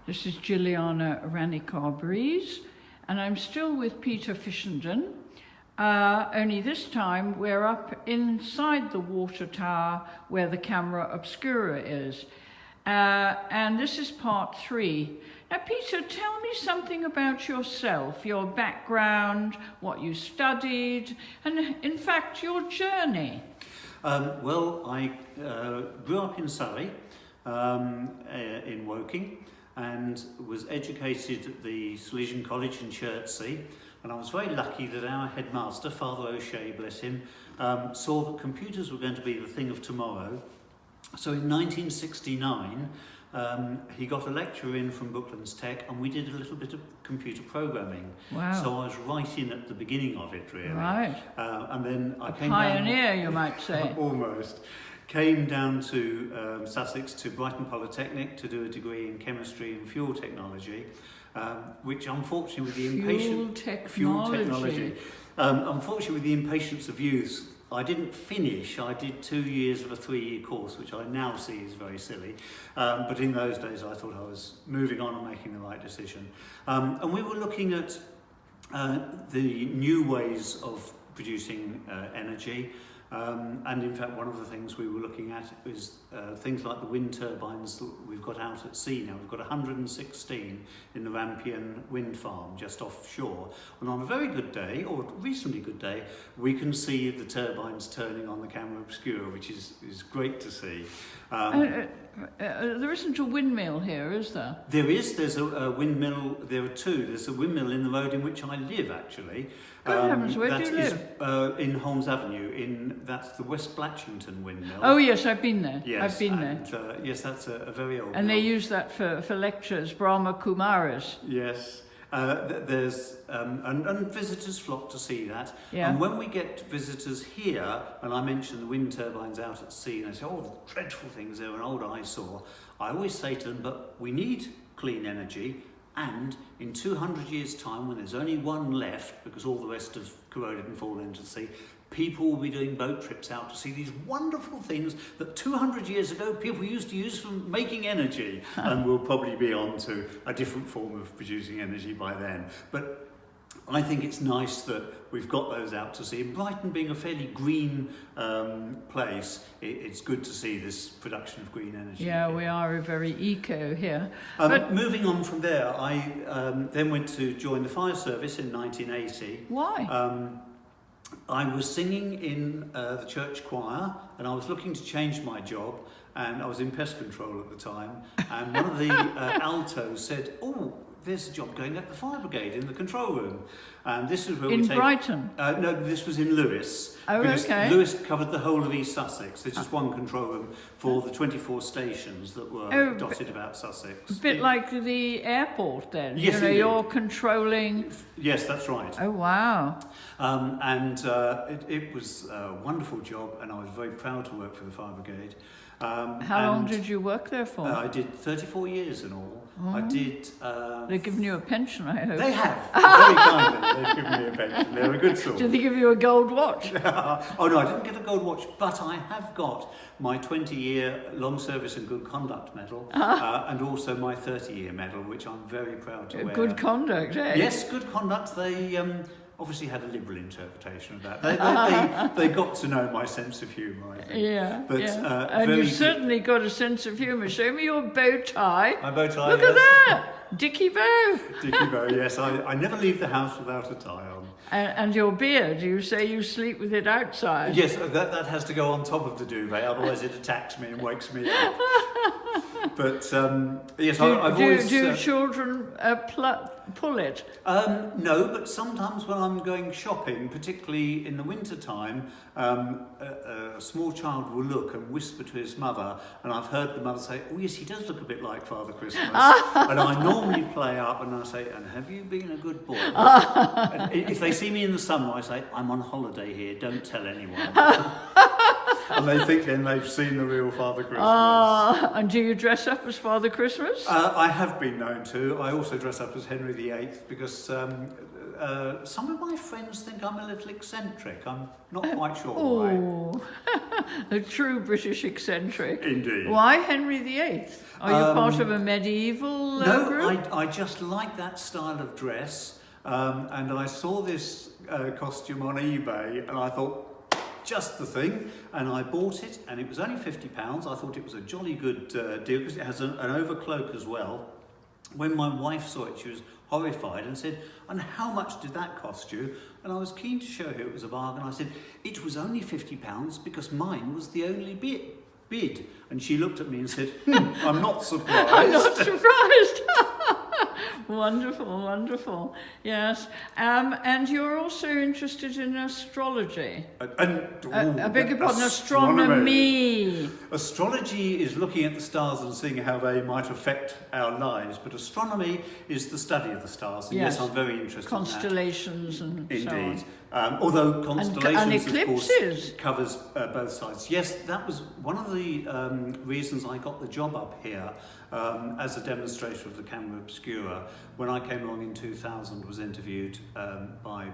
This is Jilliana Ranicar-Breese, and I'm still with Peter Fishenden. Only this time we're up inside the water tower where the camera Obscura is. And this is part 3. Now, Peter, tell me something about yourself, your background, what you studied, and in fact, your journey. Well, I grew up in Surrey, in Woking, and was educated at the Salesian College in Chertsey. And I was very lucky that our headmaster, Father O'Shea, bless him, saw that computers were going to be the thing of tomorrow. So in 1969, he got a lecture in from Brooklands Tech, and we did a little bit of computer programming. Wow. So I was right in at the beginning of it, really. Right. And then I came pioneer, down, you might say. Almost. Came down to Sussex, to Brighton Polytechnic, to do a degree in chemistry and fuel technology, which unfortunately with the unfortunately with the impatience of youth, I didn't finish. I did 2 years of a 3-year course, which I now see is very silly. But in those days, I thought I was moving on and making the right decision. And we were looking at the new ways of producing energy. And in fact, one of the things we were looking at is things like the wind turbines that we've got out at sea now. We've got 116 in the Rampion wind farm just offshore. And on a very good day, or a reasonably good day, we can see the turbines turning on the camera Obscura, which is great to see. There isn't a windmill here, is there? There is. There's a windmill. There are two. There's a windmill in the road in which I live, actually. Good heavens, where do you live? In Holmes Avenue. That's the West Blatchington windmill. Oh yes, I've been there. Yes, I've been there. Yes, that's a very old. And mill. they use that for lectures, Brahma Kumaris. Yes. There's and visitors flock to see that. Yeah. And when we get visitors here, and I mention the wind turbines out at sea, and they say, "Oh, dreadful things! They're an old eyesore." I always say to them, "But we need clean energy." And in 200 years' time, when there's only one left, because all the rest have corroded and fallen into the sea, people will be doing boat trips out to see these wonderful things that 200 years ago people used to use for making energy. And we'll probably be on to a different form of producing energy by then. But I think it's nice that we've got those out to sea. Brighton being a fairly green place, it's good to see this production of green energy. Yeah, we are very eco here. But moving on from there, I then went to join the fire service in 1980. Why? I was singing in the church choir, and I was looking to change my job, and I was in pest control at the time, and one of the altos said, "Oh, there's a job going at the fire brigade in the control room." And this is where in Brighton? No, this was in Lewes. Oh, because okay. Lewes covered the whole of East Sussex. There's just one control room for the 24 stations that were dotted about Sussex. A bit like the airport then? Yes, you know, indeed. You're controlling... Yes, that's right. Oh, wow. It was a wonderful job, and I was very proud to work for the fire brigade. How long did you work there for? I did 34 years in all. Oh. I did... They've given you a pension, I hope. They have. Very kindly. They've given me a pension. They're a good sort. Did they give you a gold watch? Oh no, I didn't get a gold watch, but I have got my 20-year long service and good conduct medal, and also my 30-year medal, which I'm very proud to wear. Good conduct, eh? Yes, good conduct. They obviously had a liberal interpretation of that. They got to know my sense of humour, I think. Yeah, but, yeah. And you've certainly got a sense of humour. Show me your bow tie. My bow tie, Look yes. at that! Dicky bow. Dicky bow, yes. I never leave the house without a tie on. And your beard, you say you sleep with it outside. Yes, that has to go on top of the duvet, otherwise it attacks me and wakes me up. But yes, I've always... Do children pull it? No, but sometimes when I'm going shopping, particularly in the winter time, a small child will look and whisper to his mother, and I've heard the mother say, "Oh yes, he does look a bit like Father Christmas." And I normally play up and I say, "And have you been a good boy?" And if they see me in the summer, I say, "I'm on holiday here, don't tell anyone." And they think then they've seen the real Father Christmas. And do you dress up as Father Christmas? I have been known to. I also dress up as Henry VIII because some of my friends think I'm a little eccentric. I'm not quite sure why. Oh, a true British eccentric. Indeed. Why Henry VIII? Are you part of a medieval group? No, I just like that style of dress. And I saw this costume on eBay and I thought, just the thing, and I bought it, and it was only £50. I thought it was a jolly good deal because it has an overcloak as well. When my wife saw it, she was horrified and said, "And how much did that cost you?" And I was keen to show her it was a bargain. I said, "It was only £50 because mine was the only bid." And she looked at me and said, "I'm not surprised." I'm not surprised. Wonderful, wonderful. Yes. And you're also interested in astrology. I beg your pardon, astronomy. Astrology is looking at the stars and seeing how they might affect our lives, but astronomy is the study of the stars. And yes, I'm very interested constellations in that. And so on. Indeed. Although constellations, and eclipses. of course, covers both sides. Yes, that was one of the reasons I got the job up here as a demonstrator of the camera Obscura. When I came along in 2000, was interviewed by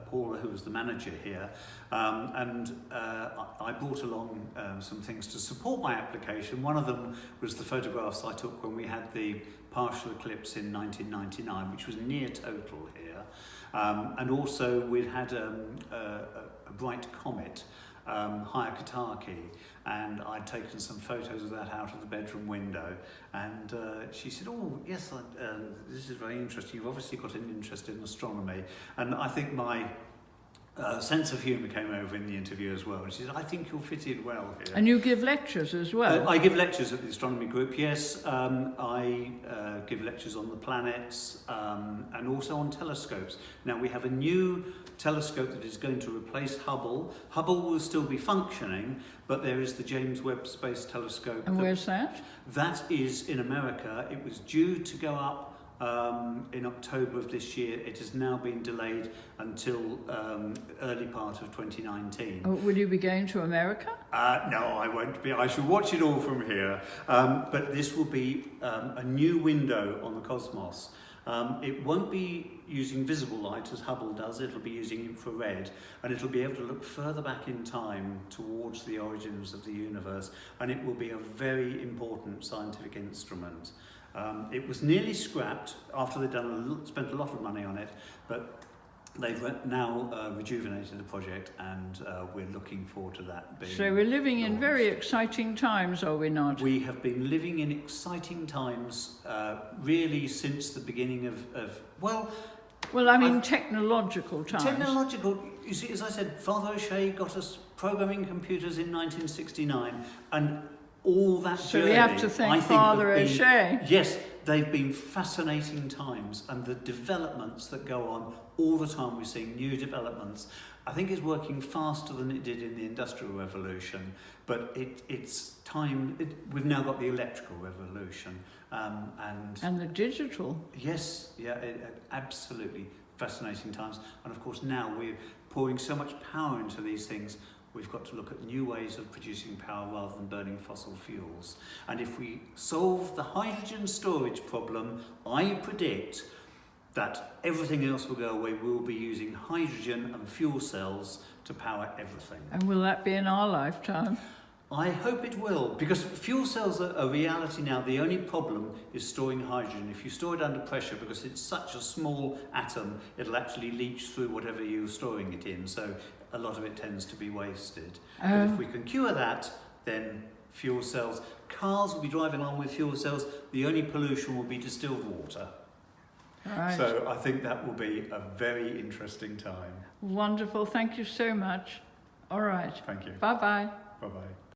Paula, who was the manager here, and I brought along some things to support my application. One of them was the photographs I took when we had the partial eclipse in 1999, which was near total here. And also we'd had a bright comet, Hyakutake, and I'd taken some photos of that out of the bedroom window, and she said, "Oh yes, this is very interesting. You've obviously got an interest in astronomy." And I think my sense of humour came over in the interview as well. And she said, "I think you'll fit in well here." And you give lectures as well? I give lectures at the astronomy group, yes. I give lectures on the planets and also on telescopes. Now we have a new telescope that is going to replace Hubble. Hubble will still be functioning, but there is the James Webb Space Telescope. And where's that? That is in America. It was due to go up in October of this year. It has now been delayed until early part of 2019. Oh, will you be going to America? No, I won't be. I shall watch it all from here. But this will be a new window on the cosmos. It won't be using visible light as Hubble does. It'll be using infrared, and it'll be able to look further back in time towards the origins of the universe, and it will be a very important scientific instrument. It was nearly scrapped after they'd spent a lot of money on it, but they've now rejuvenated the project, and we're looking forward to that being So we're living in launched. very exciting times, are we not? We have been living in exciting times really since the beginning of Well, I mean technological times. Technological, you see, as I said, Father O'Shea got us programming computers in 1969, and all that So journey, we have to thank Father O'Shea. Yes, they've been fascinating times, and the developments that go on all the time, we're seeing new developments. I think it's working faster than it did in the Industrial Revolution, but it's time. We've now got the Electrical Revolution, and the digital. Yes, yeah, absolutely fascinating times. And of course now we're pouring so much power into these things, we've got to look at new ways of producing power rather than burning fossil fuels. And if we solve the hydrogen storage problem, I predict that everything else will go away. We'll be using hydrogen and fuel cells to power everything. And will that be in our lifetime? I hope it will, because fuel cells are a reality now. The only problem is storing hydrogen. If you store it under pressure, because it's such a small atom, it'll actually leach through whatever you're storing it in, so a lot of it tends to be wasted. But if we can cure that, then fuel cells, cars will be driving along with fuel cells, the only pollution will be distilled water. Right. So I think that will be a very interesting time. Wonderful, thank you so much. All right. Thank you. Bye-bye. Bye-bye.